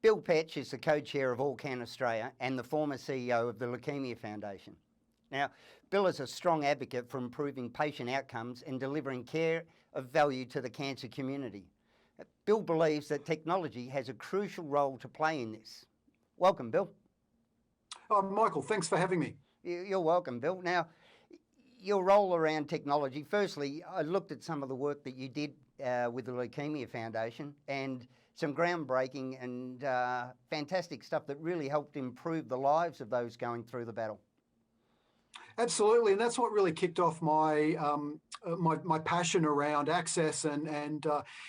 Bill Petch is the co-chair of Allcan Australia and the former CEO of the Leukaemia Foundation. Now, Bill is a strong advocate for improving patient outcomes and delivering care of value to the cancer community. Bill believes that technology has a crucial role to play in this. Welcome, Bill. Michael, thanks for having me. You're welcome, Bill. Now, your role around technology, firstly, I looked at some of the work that you did with the Leukaemia Foundation and some groundbreaking and fantastic stuff that really helped improve the lives of those going through the battle. Absolutely, and that's what really kicked off my my passion around access and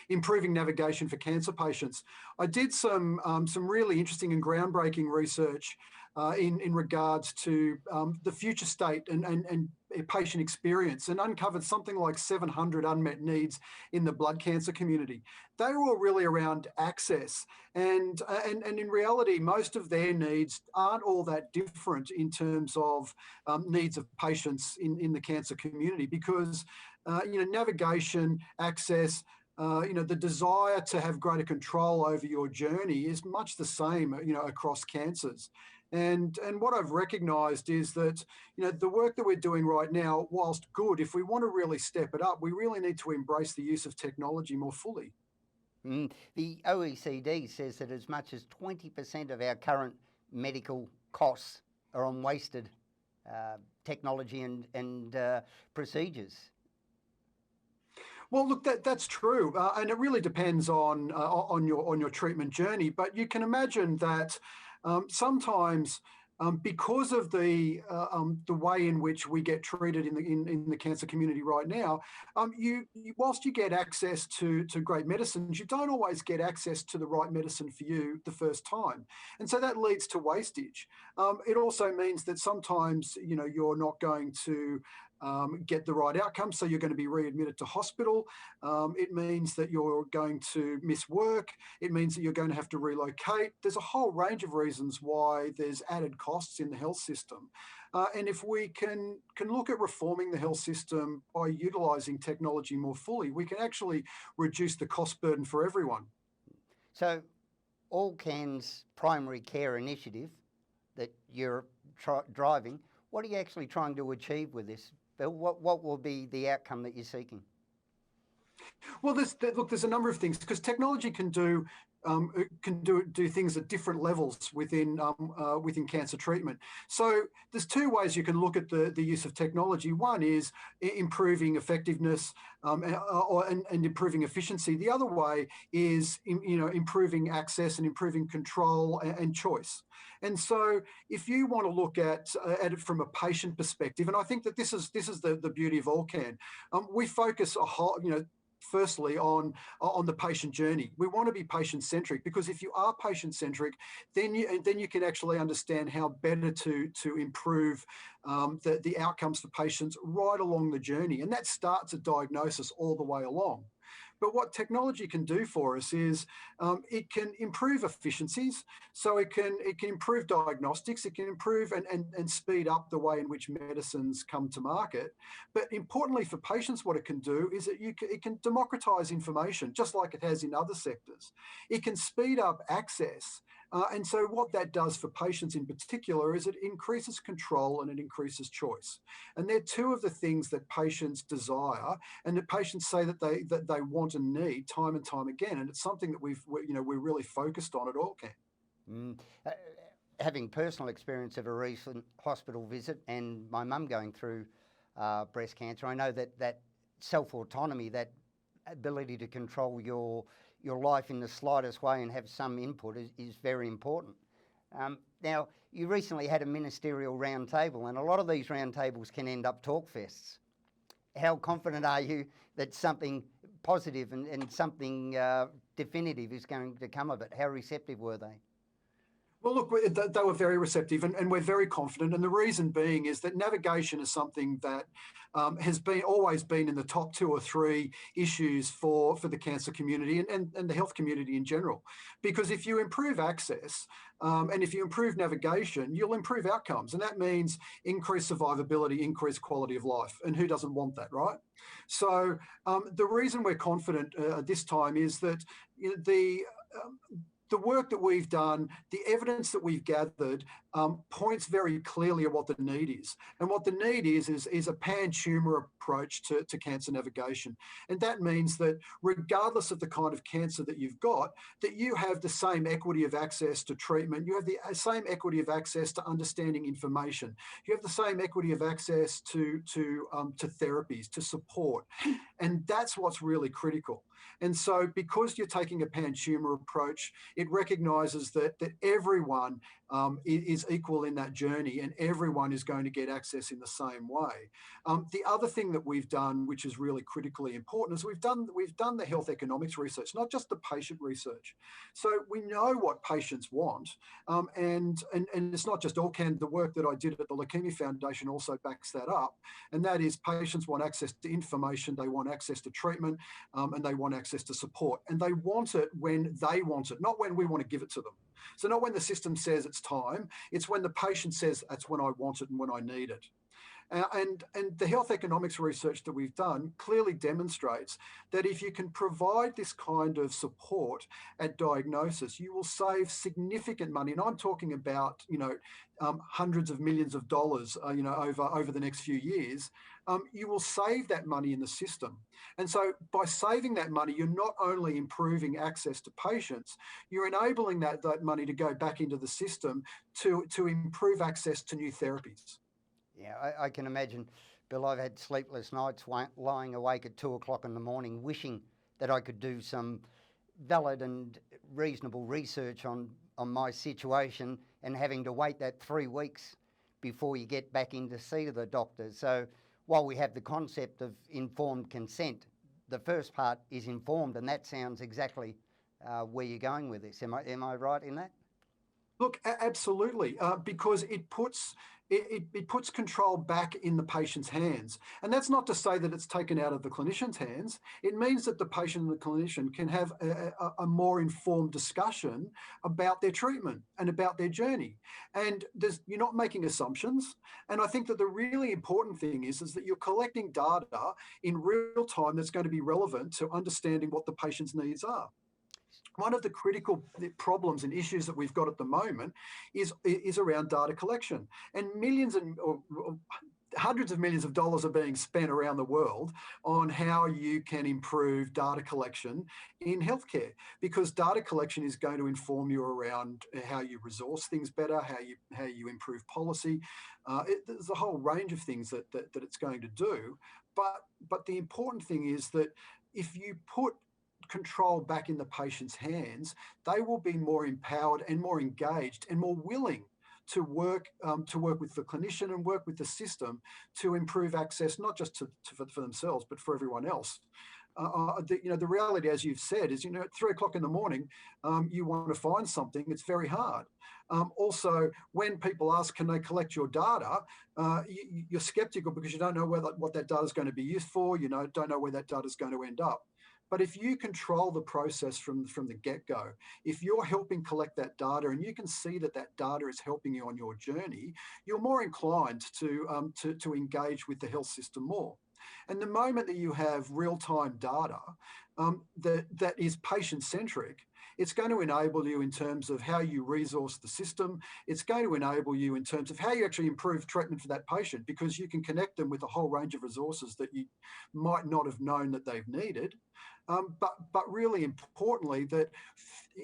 improving navigation for cancer patients. I did some really interesting and groundbreaking research in regards to the future state and patient experience, and uncovered something like 700 unmet needs in the blood cancer community. They were all really around access, and in reality, most of their needs aren't all that different in terms of needs of patients in the cancer community, because navigation, access, the desire to have greater control over your journey is much the same, across cancers. And what I've recognised is that, the work that we're doing right now, whilst good, if we want to really step it up, we really need to embrace the use of technology more fully. The OECD says that as much as 20% of our current medical costs are on wasted technology and procedures. Well, look, that's true, and it really depends on your treatment journey. But you can imagine that sometimes, because of the way in which we get treated in the cancer community right now, whilst you get access to great medicines, you don't always get access to the right medicine for you the first time, and so that leads to wastage. It also means that sometimes you're not going to get the right outcome, so you're going to be readmitted to hospital. It means that you're going to miss work. It means that you're going to have to relocate. There's a whole range of reasons why there's added costs in the health system. And if we can look at reforming the health system by utilising technology more fully, we can actually reduce the cost burden for everyone. So Allcan's primary care initiative that you're driving, what are you actually trying to achieve with this, Bill? What will be the outcome that you're seeking? Well, there's a number of things, because technology can do things at different levels within cancer treatment. So there's two ways you can look at the use of technology. One is improving effectiveness and improving efficiency. The other way is improving access and improving control and choice. And so if you want to look at it from a patient perspective, and I think that this is the beauty of Allcan, we focus firstly on the patient journey. We want to be patient-centric, because if you are patient-centric, then you can actually understand how better to improve the outcomes for patients right along the journey. And that starts at diagnosis all the way along. But what technology can do for us is it can improve efficiencies. So it can improve diagnostics. It can improve and speed up the way in which medicines come to market. But importantly for patients, what it can do is that it can democratise information, just like it has in other sectors. It can speed up access. And so what that does for patients in particular is it increases control and it increases choice. And they're two of the things that patients desire and that patients say that they want and need time and time again. And it's something that we're really focused on at Allcan. Having personal experience of a recent hospital visit and my mum going through breast cancer, I know that self-autonomy, that ability to control your life in the slightest way and have some input is very important. Now, you recently had a ministerial roundtable, and a lot of these roundtables can end up talk fests. How confident are you that something positive and something definitive is going to come of it? How receptive were they? Well, look, they were very receptive, and we're very confident. And the reason being is that navigation is something that has always been in the top 2 or 3 issues for the cancer community and the health community in general. Because if you improve access and if you improve navigation, you'll improve outcomes. And that means increased survivability, increased quality of life. And who doesn't want that, right? So the reason we're confident this time is that the work that we've done, the evidence that we've gathered points very clearly at what the need is. And what the need is a pan-tumour approach to cancer navigation. And that means that regardless of the kind of cancer that you've got, that you have the same equity of access to treatment, you have the same equity of access to understanding information, you have the same equity of access to therapies, to support. And that's what's really critical. And so because you're taking a pan-tumour approach, it recognises that everyone is equal in that journey and everyone is going to get access in the same way. The other thing that we've done, which is really critically important, is we've done the health economics research, not just the patient research. So we know what patients want, and it's not just Allcan. The work that I did at the Leukemia Foundation also backs that up, and that is patients want access to information, they want access to treatment, and they want access to support, and they want it when they want it, not when we want to give it to them. So not when the system says it's time, it's when the patient says that's when I want it and when I need it. And the health economics research that we've done clearly demonstrates that if you can provide this kind of support at diagnosis, you will save significant money. And I'm talking about, hundreds of millions of dollars, over the next few years. You will save that money in the system. And so by saving that money, you're not only improving access to patients, you're enabling that money to go back into the system to improve access to new therapies. Yeah, I can imagine, Bill. I've had sleepless nights lying awake at 2 o'clock in the morning wishing that I could do some valid and reasonable research on my situation and having to wait that 3 weeks before you get back in to see the doctor. So while we have the concept of informed consent, the first part is informed, and that sounds exactly where you're going with this. Am I right in that? Look, absolutely, because it puts control back in the patient's hands. And that's not to say that it's taken out of the clinician's hands. It means that the patient and the clinician can have a more informed discussion about their treatment and about their journey. And you're not making assumptions. And I think that the really important thing is that you're collecting data in real time that's going to be relevant to understanding what the patient's needs are. One of the critical problems and issues that we've got at the moment is around data collection, and millions or hundreds of millions of dollars are being spent around the world on how you can improve data collection in healthcare, because data collection is going to inform you around how you resource things better, how you improve policy. There's a whole range of things that it's going to do, but the important thing is that if you put control back in the patient's hands, they will be more empowered and more engaged and more willing to work with the clinician and work with the system to improve access, not just for themselves, but for everyone else. The reality, as you've said, is, at 3 o'clock in the morning, you want to find something, it's very hard. Also, when people ask, can they collect your data, you're skeptical because you don't know what that data is going to be used for, don't know where that data is going to end up. But if you control the process from the get-go, if you're helping collect that data and you can see that data is helping you on your journey, you're more inclined to engage with the health system more. And the moment that you have real-time data that is patient-centric, it's going to enable you in terms of how you resource the system. It's going to enable you in terms of how you actually improve treatment for that patient, because you can connect them with a whole range of resources that you might not have known that they've needed. But really importantly, that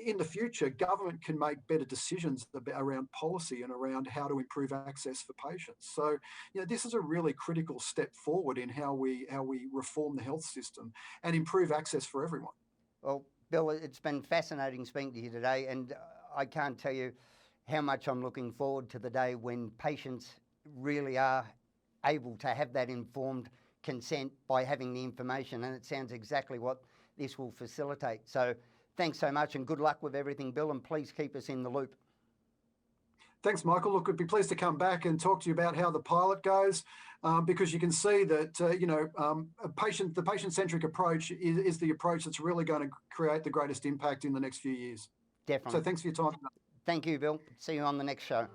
in the future, government can make better decisions around policy and around how to improve access for patients. So, this is a really critical step forward in how we reform the health system and improve access for everyone. Well, Bill, it's been fascinating speaking to you today, and I can't tell you how much I'm looking forward to the day when patients really are able to have that informed consent by having the information, and it sounds exactly what this will facilitate. So thanks so much and good luck with everything, Bill, and please keep us in the loop. Thanks, Michael. Look, I'd be pleased to come back and talk to you about how the pilot goes, because you can see that, the patient-centric approach is the approach that's really going to create the greatest impact in the next few years. Definitely. So thanks for your time. Thank you, Bill. See you on the next show.